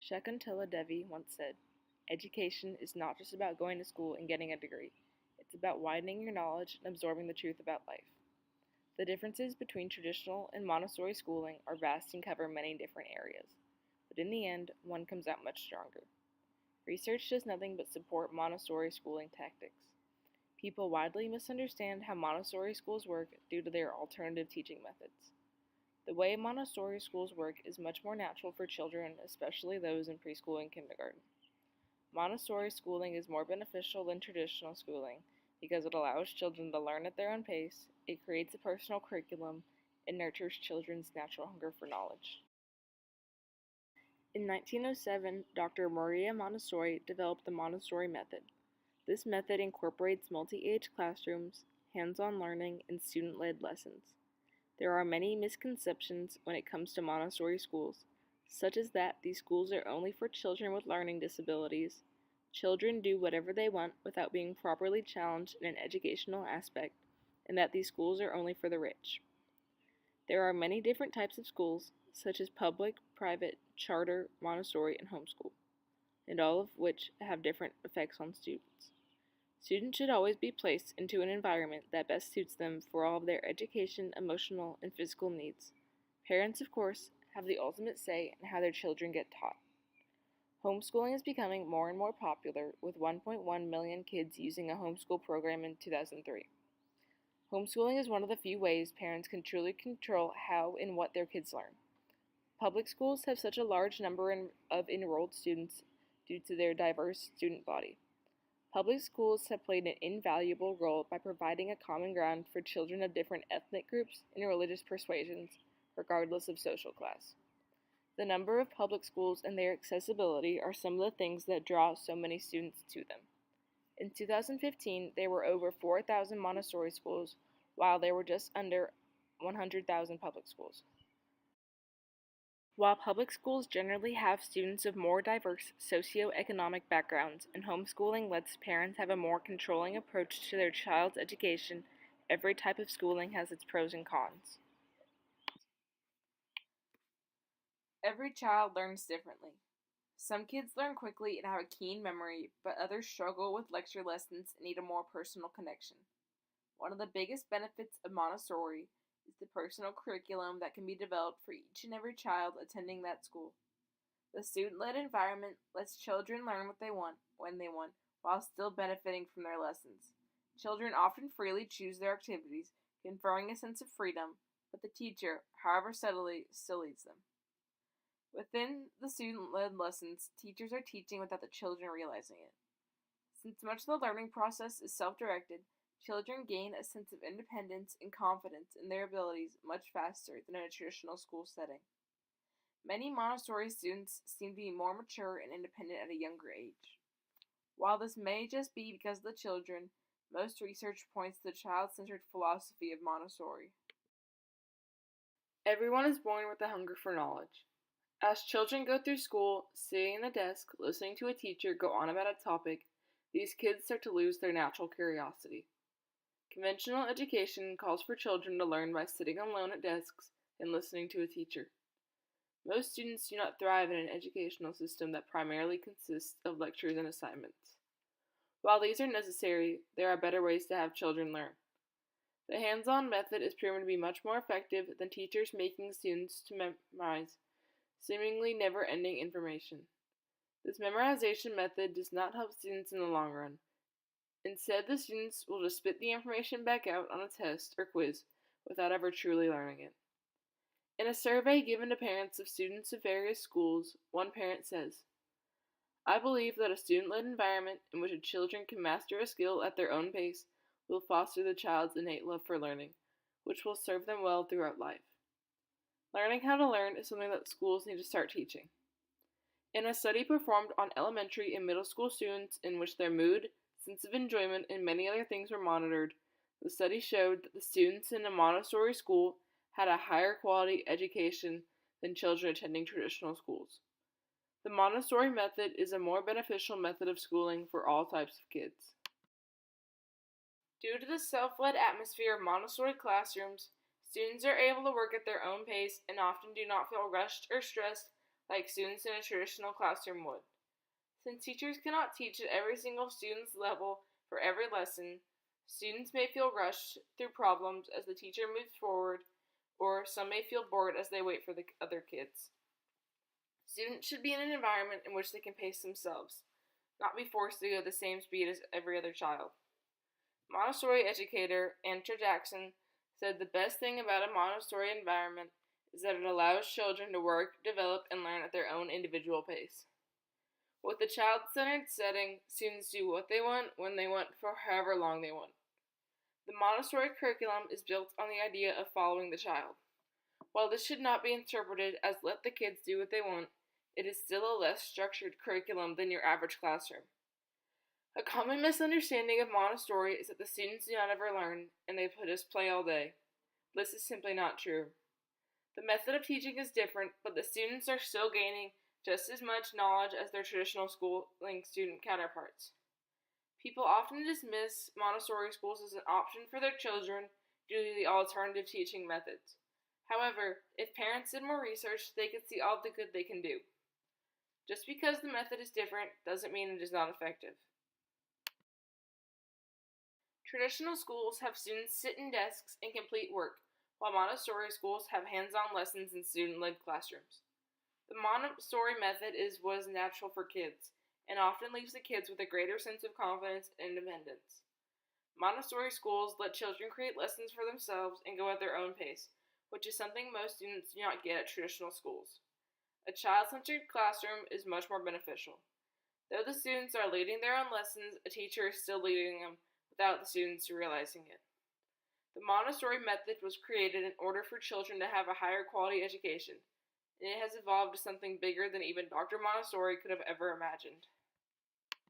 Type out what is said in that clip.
Shakuntala Devi once said, "Education is not just about going to school and getting a degree. It's about widening your knowledge and absorbing the truth about life." The differences between traditional and Montessori schooling are vast and cover many different areas, but in the end, one comes out much stronger. Research does nothing but support Montessori schooling tactics. People widely misunderstand how Montessori schools work due to their alternative teaching methods. The way Montessori schools work is much more natural for children, especially those in preschool and kindergarten. Montessori schooling is more beneficial than traditional schooling because it allows children to learn at their own pace, it creates a personal curriculum, and nurtures children's natural hunger for knowledge. In 1907, Dr. Maria Montessori developed the Montessori method. This method incorporates multi-age classrooms, hands-on learning, and student-led lessons. There are many misconceptions when it comes to Montessori schools, such as that these schools are only for children with learning disabilities, children do whatever they want without being properly challenged in an educational aspect, and that these schools are only for the rich. There are many different types of schools, such as public, private, charter, Montessori, and homeschool, and all of which have different effects on students. Students should always be placed into an environment that best suits them for all of their education, emotional, and physical needs. Parents, of course, have the ultimate say in how their children get taught. Homeschooling is becoming more and more popular, with 1.1 million kids using a homeschool program in 2003. Homeschooling is one of the few ways parents can truly control how and what their kids learn. Public schools have such a large number of enrolled students due to their diverse student body. Public schools have played an invaluable role by providing a common ground for children of different ethnic groups and religious persuasions, regardless of social class. The number of public schools and their accessibility are some of the things that draw so many students to them. In 2015, there were over 4,000 Montessori schools, while there were just under 100,000 public schools. While public schools generally have students of more diverse socioeconomic backgrounds and homeschooling lets parents have a more controlling approach to their child's education, every type of schooling has its pros and cons. Every child learns differently. Some kids learn quickly and have a keen memory, but others struggle with lecture lessons and need a more personal connection. One of the biggest benefits of Montessori is the personal curriculum that can be developed for each and every child attending that school. The student-led environment lets children learn what they want, when they want, while still benefiting from their lessons. Children often freely choose their activities, conferring a sense of freedom, but the teacher, however subtly, still leads them. Within the student-led lessons, teachers are teaching without the children realizing it. Since much of the learning process is self-directed, children gain a sense of independence and confidence in their abilities much faster than in a traditional school setting. Many Montessori students seem to be more mature and independent at a younger age. While this may just be because of the children, most research points to the child-centered philosophy of Montessori. Everyone is born with a hunger for knowledge. As children go through school, sitting at a desk, listening to a teacher go on about a topic, these kids start to lose their natural curiosity. Conventional education calls for children to learn by sitting alone at desks and listening to a teacher. Most students do not thrive in an educational system that primarily consists of lectures and assignments. While these are necessary, there are better ways to have children learn. The hands-on method is proven to be much more effective than teachers making students to memorize seemingly never-ending information. This memorization method does not help students in the long run. Instead, the students will just spit the information back out on a test or quiz without ever truly learning it. In a survey given to parents of students of various schools, one parent says, "I believe that a student-led environment in which children can master a skill at their own pace will foster the child's innate love for learning, which will serve them well throughout life." Learning how to learn is something that schools need to start teaching. In a study performed on elementary and middle school students in which their mood, sense of enjoyment, and many other things were monitored, the study showed that the students in a Montessori school had a higher quality education than children attending traditional schools. The Montessori method is a more beneficial method of schooling for all types of kids. Due to the self-led atmosphere of Montessori classrooms, students are able to work at their own pace and often do not feel rushed or stressed like students in a traditional classroom would. Since teachers cannot teach at every single student's level for every lesson, students may feel rushed through problems as the teacher moves forward, or some may feel bored as they wait for the other kids. Students should be in an environment in which they can pace themselves, not be forced to go at the same speed as every other child. Montessori educator Antra Jackson said the best thing about a Montessori environment is that it allows children to work, develop, and learn at their own individual pace. With a child-centered setting, students do what they want, when they want, for however long they want. The Montessori curriculum is built on the idea of following the child. While this should not be interpreted as let the kids do what they want, it is still a less structured curriculum than your average classroom. A common misunderstanding of Montessori is that the students do not ever learn, and they just play all day. This is simply not true. The method of teaching is different, but the students are still gaining just as much knowledge as their traditional schooling student counterparts. People often dismiss Montessori schools as an option for their children due to the alternative teaching methods. However, if parents did more research, they could see all the good they can do. Just because the method is different doesn't mean it is not effective. Traditional schools have students sit in desks and complete work, while Montessori schools have hands-on lessons in student-led classrooms. The Montessori method is what is natural for kids, and often leaves the kids with a greater sense of confidence and independence. Montessori schools let children create lessons for themselves and go at their own pace, which is something most students do not get at traditional schools. A child-centered classroom is much more beneficial. Though the students are leading their own lessons, a teacher is still leading them without the students realizing it. The Montessori method was created in order for children to have a higher quality education, and it has evolved to something bigger than even Dr. Montessori could have ever imagined.